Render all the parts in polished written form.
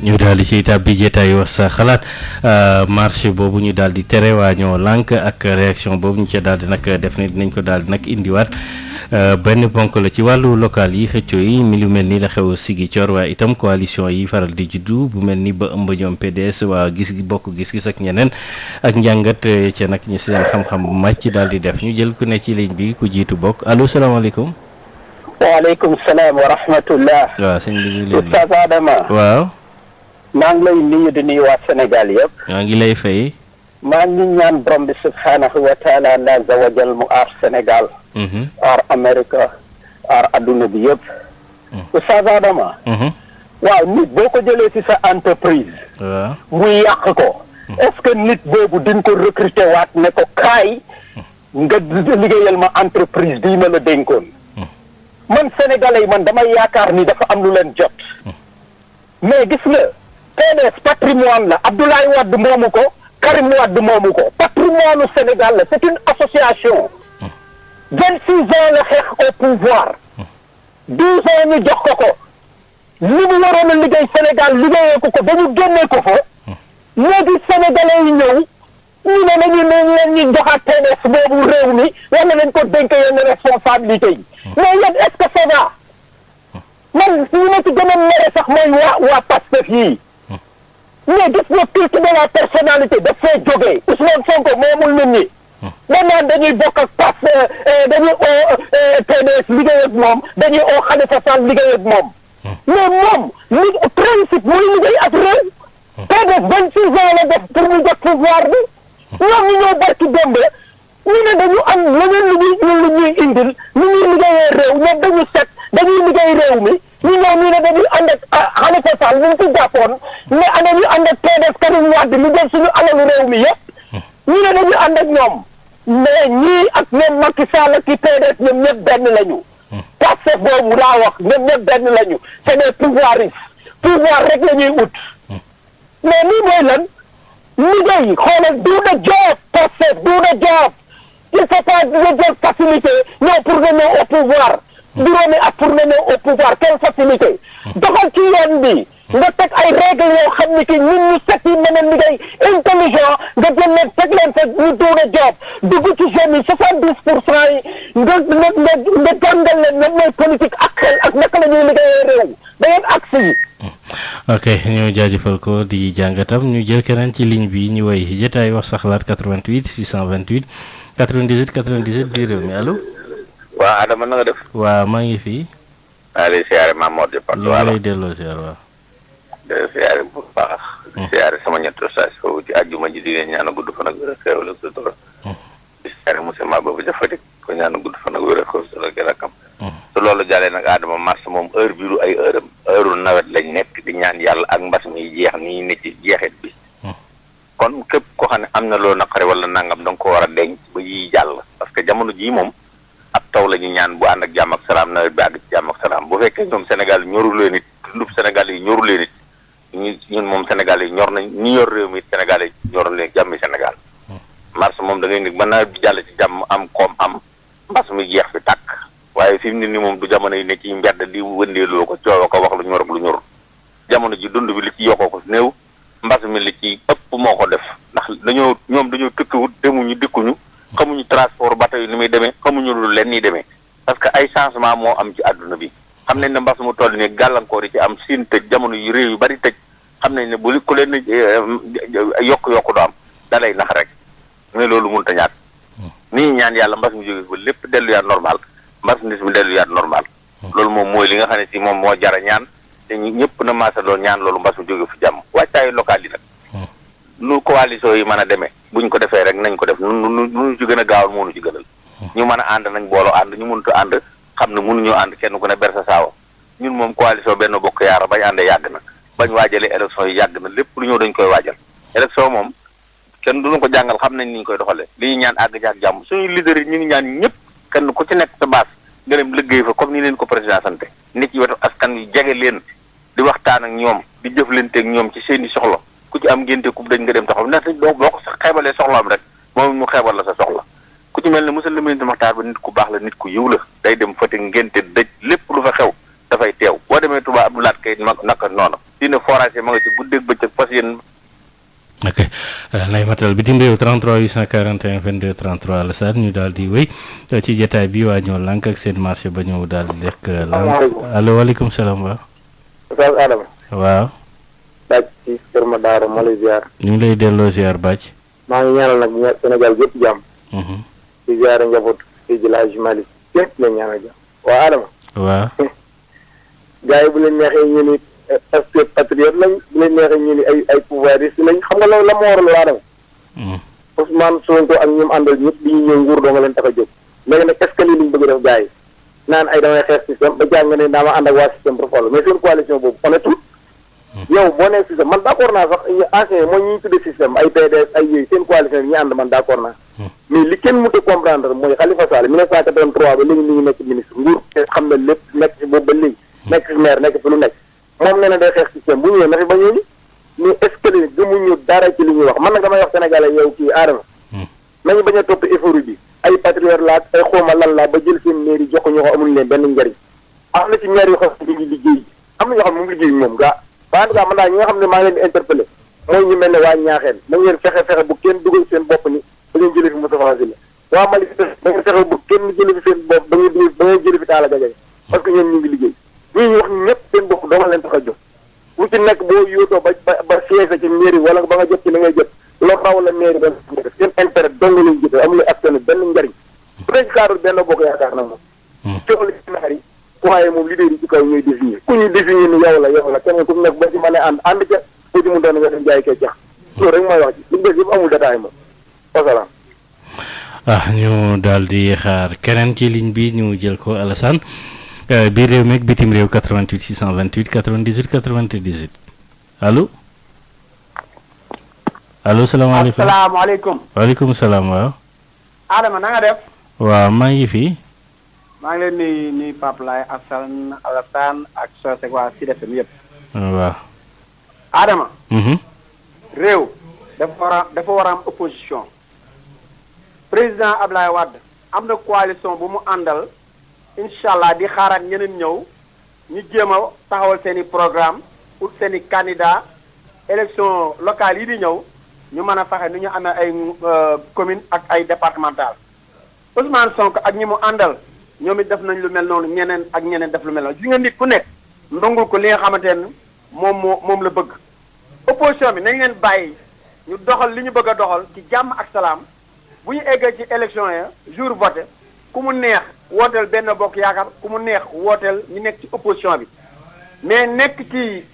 ñu daal di ci tàbbi jotaay wax sa xalaat marché boobu ñu daal di tere waa ñoo lànk ak réaction boobu ñu ca daal di nag def ni dinañ ko daal di nag indiwaat benn ponk la ci wàllu local yi xëccoo yi mi lu mel ni la xew Ziguinchor waaye itam coalition yi faral di juddu bu mel ni ba ëmb ñoom PDS waa bokk gis-gis ak ñeneen ak njàngat ca nag ñi seen xam-xam bu màcc daal di def ñu jël ku ne ci ligne bi ku jiitu bokk allo salaamaaleykum. waaleykum salaam wa rahmatullah. waaw sëñ bi ñu ngi leen di Oustaz Adama. waaw. maa ngi lay nuyu di nuyu waa Sénégal yëpp. maa ngi lay fay. maa ngi ñaan borom bi subhaanahu wa taala azza wa jal mu aar Sénégal. aar Amérique aar adduna bi yëpp. Oustaz Adama. waaw nit boo ko jëlee ci sa entreprise. waaw muy yàq ko. est-ce que nit boobu di nga ko recruter waat ne ko kaay nga liggéeyal ma entreprise bii ma la dénkoon. man sénégalais yi man damay yaakaar ni dafa am lu leen jot. mais gis nga. PDS patrimoine la Abdoulaye Wade moomu ko Karim Wade moomu ko patrimoine u Sénégal la c'est une association 26 ans la xeex au pouvoir 12 ans ñu jox ko li mu waroon a liggéey Sénégal liggéeyee ko ba ñu génnee ko fa léegi sénégalais yi ñëw ñu ne nañu leen ñu joxaat PDS boobu réew mi wala nañ ko dénk yenn responsabilité yi mais yéen est-ce que ça va man ñu ma ci gën a mere sax mooy waa Pastef yii mais gis nga culte de la personnalité daf fee jógee Ousmane Sonko moomul nit ñi. maintenant dañuy bokk ak Pastef dañuy oo PDS liggéey ak moom dañuy oo Khalifa Sall liggéey ak moom. mais moom li principe mooy liggéey ak réew. PDS 26 ans la def pour ñu jot pouvoir bi. ñoom ñu ñëw barki démb ñu ne dañu am leneen lu ñuy indil lu ñuy liggéeyee réew ñoom dañu set dañuy liggéey réew mi. ñu ñëw ñu ne dañuy ànd ak Khalifa Sall ñu ngi ci jàppoon mais ana ñu ànd ak PDS Karim Wade ñu jël suñu alalu réew mi yëpp ñu ne dañuy ànd ak ñoom mais ñii ak ñoom Macky Sall ak ki PDS ñoom ñëpp benn lañu. Pastef boobu laa wax ñoom ñëpp benn lañu c'est des pouvoiristes pouvoir rek la ñuy ut mais lii mooy lan liggéey xoolal do the job Pastef do the job il faut pas nga jël facilité ñëw pour nga ñëw au pouvoir. juróomi at pour nga ñëw au pouvoir quelle facilité doxal ci yoon bi nga teg ay règles yoo xam ni ki ñun ñu set yi mën a liggéey intelligent nga jël leen teg leen fa ñu doon a job dugg ci jeunes yi 70% yi nga jàngal leen lan mooy politique ak xel ak naka la ñuy liggéeyee réew da ngeen agsi yi. ok ñu jaajëfal ko di jàngatam ñu jël keneen ci ligne bi ñu woy jotaay wax sa xalaat 88 628 98 98 biir réew mi allo. waaw Adama na nga def. waaw maa ngi fii. maa ngi lay siyaare Mamadou Diop. ñu ngi lay delloo siyaare waaw. di siyaare bu baax. siyaare sama ñetti ustaas foofu ci àjjuma ji di leen ñaan gudd fan ak wér ak xéewal ak sutura. di siyaare monsieur Maba ja Fatick ko ñaan gudd fan ak wér ak xéewal ak rakam. su loolu jàllee nag Adama mars moom heure bi du ay heure nawet lañ nekk di ñaan yàlla ak mbas mi jeex nii ne ci jeexit bi. kon képp koo xam ne am na loo naqari wala nangam da nga ko war a denc ba yiy jàll parce que jamono jii moom. ab taw la ñu ñaan bu ànd ak jàmm ak salaam nawet bi àgg ci jàmm ak salaam bu fekkee ñoom Sénégal ñoru leen it dundub Sénégal yi ñoru leen it ñun moom Sénégal yi ñor nañ ñi yor réew mi Sénégal yi ñor leen jàmmi Sénégal mars moom da ngay ni ba nawet bi jàll ci jàmm am koom am mbas mi jeex fi tàkk waaye fi mu ne ni moom du jamono yi ne ci mbedd di wëndeeloo ko coow ko wax lu ñor ak lu ñorul jamono ji dund bi li ci yokkoo ko néew mbas mi li ci ëpp moo ko def ndax ñoom dañoo tukkiwut demuñu dikkuñu xamuñu transport bateau yi ni muy demee xamuñu lu leen ni demee parce que ay changement moo am ci àdduna bi xam nañ ne mbas mu toll nii gàllankoor yi ci am siin tëj jamono yu réew yu bari tëj xam nañ ne bu ku leen yokk du am dalay nax rek mais loolu mënut a ñaat nii ñaan yàlla mbas mi jóge ba lépp delluwaat normal mbas mi delluwaat normal loolu moom mooy li nga xam ne si moom moo jara ñaan te ñëpp na maasa loolu ñaan loolu mbas mi jóge fi jàmm wàccaayu local yi nag nu coalition yi mën a demee buñ ko defee rek nañ ko def nu ci gën a gaawal moo nu ci gënal ñu mën a ànd nañ booloo ànd ñu mënut a ànd xam ne mënuñoo ànd kenn ku ne ber sa saawa ñun moom coalition benn bokk yaara bañ àndee yàgg na bañ waajalee élection yi yàgg na lépp lu ñëw dañ koy waajal élection moom kenn duñu ko jàngal xam nañ ni ñu koy doxalee li ñu ñaan àgg ci ak jàmm suñu leader yi ñu ngi ñaan ñëpp kenn ku ci nekk sa base nga dem liggéey fa comme ni leen ko président santé nit ci wetu askan wi jege leen di waxtaan ak ñoom di jëflante ak ñoom ci seeni soxla ku ci am ngénte ku dañ nga dem taxaw ndax doo boo ko sax xeebalee soxlaam rek moom mu xeebal la sa soxla ku ci mel ne monsieur le ministre Makhtar Ba nit ku baax la nit ku yiw la day dem Fatick ngénte dëj lépp lu fa xew dafay teew boo demee Touba Abdoulaye Kay naka noonu dina forage ma nga ci guddeeg bëccëg fas yéen. ok nay matal bitim réew 33 841 22 33 la saat ñu daal di wéy ci jotaay bi waa ñoo lànk ak seen marché ba ñëw daal di lekk lànk allo waaleykum salaam waaw. Oustaz Adama. waaw. Bàcc ci Kër Madaro ma lay ziar. ñu ngi lay delloo ziar bàcc. maa ngi ñaanal nag Sénégal yëpp jàmm. di ziar njaboot fii ji laaj Malick yëpp la ñaanal jàmm. waa Adama. waaw. gars yi bu leen neexee ñu ni aspect patriote lañ bu leen neexee ñu ni ay pouvoiriste lañ xam nga loolu la moo waral waa Adama. Ousmane Sonko ak ñoom àndal ñëpp bi ñu ñëw nguur doo nga leen tax a jóg. léegi nag est ce que lii lañ bëgg def gars yi naan ay damay xeex système ba jàng ne daa ma ànd ak waa système pour xool mais seen coalition boobu honnêtement. yow boo nee système man d' accord naa sax ancien mooy ñi ñu tuddee système ay PDS ay yooyu seen coalition yi ñu ànd man d' accord naa. mais li kenn mënut a comprendre mooy Khalifa Sall 1983 ba léegi mi ngi nekk ministre nguur te xam na lépp nekk ci boobu ba léegi nekk ci maire nekk fi lu nekk moom nee na day xeex système bu ñëwee na fi ba ñëw ni mais est ce que gëmuñu dara ci li ñuy wax man nag damay wax sénégalais yow kii Adama nañu bañ a topp euphorie bi ay patriote laa ay xooma lan laa ba jël seen maire yi jox ko ñu ko amul leen benn njariñ am na ci maire yoo xam ne ñu ngi liggéey am na ñoo xam ne mu ngi liggéey moom gaa ba en tout cas man daal ñi nga xam ne maa ngi leen di interpellé mooy ñu mel ne waa ñaaxeen na ngeen fexe bu kenn dugal seen bopp ni ba ngeen jëlee fi Moustapha Sylla waa Mali da ngeen fexe bu kenn jëlee fi seen bopp ba ngeen jëlee fi Talla Gadiaga parce que ñoom ñu ngi liggéey ñii ñu wax ñëpp seen bopp doo nga leen tax a jóg bu ci nekk boo yóotoo ba siège ci mairie wala ba nga jot ci li ngay jot loolu raw la mairie ba def seen intérêt dong lañ jëte amul askan benn njariñ bu dee ci cadre benn bokk yaakaar nag moom coow li naar yi waaye moom leader yi ci kaw ñuy désigné ku ñuy désigné ni yow la keneen ku mu nekk ba ci mën a ànd ca ku ci mu doon nga dem jaay kee cax loolu rek mooy wax ji li des yëpp amul détail moom wasalaam ñu daal di xaar keneen ci ligne bi ñu jël ko Alassane biir réew meeg bitim réew 88 628 98 98 allo allo salaamaaleykum asalaamaaleykum. waaleykum salaam waaw. Adama na nga def. waaw maa ngi fi. maa ngi leen di nuyu Pape Laye Alassane ak Socé waa Sud FM yëpp. waaw. Adama. réew dafa war a am opposition. président Ablaye Wade am na coalition bu mu àndal incha allah di xaaraat ñeneen ñëw ñu jéem a taxawal seen i programme pour seen i candidat élection locale yi di ñëw ñu mën a fexe nu ñu amee ay commune ak ay départemental Ousmane Sonko ak ñi mu àndal ñoom it def nañ lu mel noonu ñeneen ak ñeneen def lu mel noonu gis nga nit ku nekk ndongul ko li nga xamante ne moom la bëgg opposition bi nañ leen bàyyi ñu doxal li ñu bëgg a doxal ci jàmm ak salaam bu ñu eggee ci élection ya jour voté ku mu neex wooteel benn bokk yaakaar ku mu neex wooteel ñu nekk ci opposition bi mais nekk ci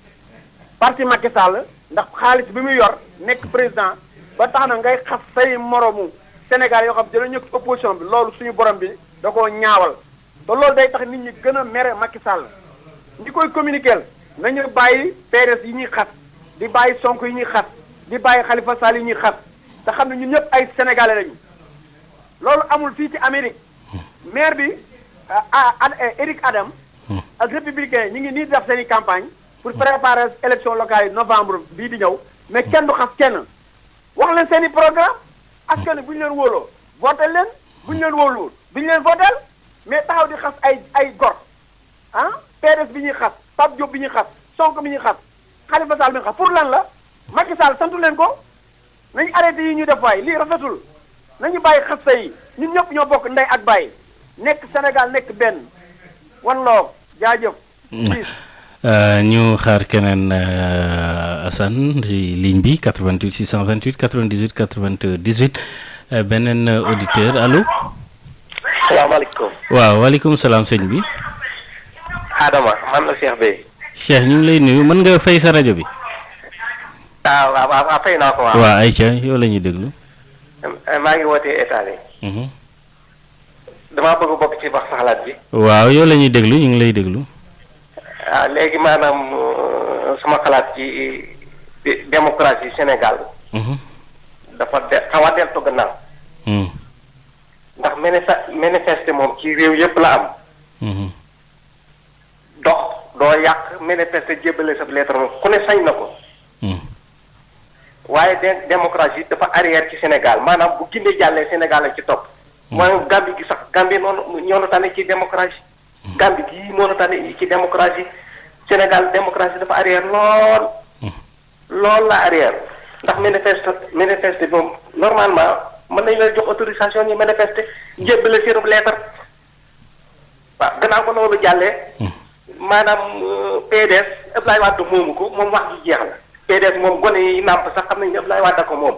parti Macky Sall ndax xaalis bi muy yor nekk président ba tax na ngay xas say moromu Sénégal yoo xam dina ñëw ci opposition bi loolu suñu borom bi da koo ñaawal te loolu day tax nit ñi gën a mere Macky Sall ñi koy communiquer nañu bàyyi PDS yi ñuy xas di bàyyi Sonko yi ñuy xas di bàyyi Khalifa Sall yi ñuy xas te xam ne ñun ñëpp ay sénégalais lañu loolu amul fii ci Amérique maire bi Eric Adam ak républicain ñi ngi nii def seen i campagne pour préparer élection locale yi novembre bii di ñëw mais kenn du xas kenn wax leen seen i programme askan wi bu ñu leen wóoloo voté leen bu ñu leen wóoluwul bu ñu leen voté mais taxaw di xas ay gor PDS bi ñuy xas Pape Diop bi ñuy xas Sonko bi ñuy xas Khalifa Sall bi ñuy xas pour lan la Macky Sall santu leen ko nañu arrêté yi ñuy def waay lii rafetul nañu bàyyi xas sa yi ñun ñëpp ñoo bokk ndey ak bàyyi nekk Sénégal nekk benn wan loo jaajëf. ñu xaar keneen Assane ci ligne bi 88 628 98 98 beneen auditeur allo. salaamaaleykum. waaw waaleykum salaam sëñ bi. Adama man la Cheikh Bey. Cheikh ñu ngi lay nuyu mën nga fay sa rajo bi. waaw fay naa ko waaw. waaw Aïcha yow la ñuy déglu. maa ngi wootee Italie. damaa bëgg bokk ci wax sa xalaat bi. waaw yow la ñuy déglu ñu ngi lay déglu. léegi maanaam sama xalaat ci démocratie Sénégal. dafa xaw a deltu gannaaw. ndax manifester moom ci réew yëpp la am. dox doo yàq manifester jébbale sa lettre moom ku ne sañ na ko. waaye démocratie dafa arrière ci Sénégal maanaam bu Guinée jàllee Sénégal la ci topp. mooy Gambie gi sax Gambie noonu ñoo na tane ci démocratie. Gambie gii moo na tane ci démocratie Sénégal démocratie dafa arrière lool loolu la arrière ndax manifeste moom normalement mën nañ la jox autorisation ñu manifester jébbale seen lettre waaw gannaaw ba loolu jàllee maanaam PDS Abdoulaye Wade moomu ko moom wax ji jeex na PDS moom gone yi nàmp sax xam nañ ne Abdoulaye Wade ko moom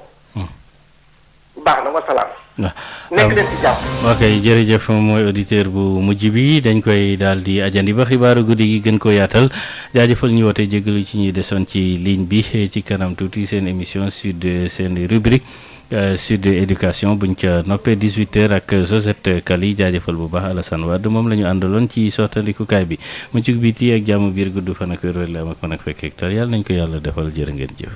baax na wasalaam. nekk leen ci jàmm. ok jërëjëf mooy auditeur bu mujj bi dañ koy daal di ajandi ba xibaaru guddi gi gën ko yaatal jaajëfal ñu woote jégalu ci ñuy desoon ci ligne bi ci kanam tuuti seen émission sud seen rubrique sud éducation buñ ca noppee 18h ak Josette Kali jaajëfal bu baax Alassane Wade moom la ñu àndaloon ci sottandikukaay bi muccug biti ak jàmm biir gudd fan ak wér la am ak fan ak fekk hectare yàlla nañ ko yàlla defal jërë ngeen jëf.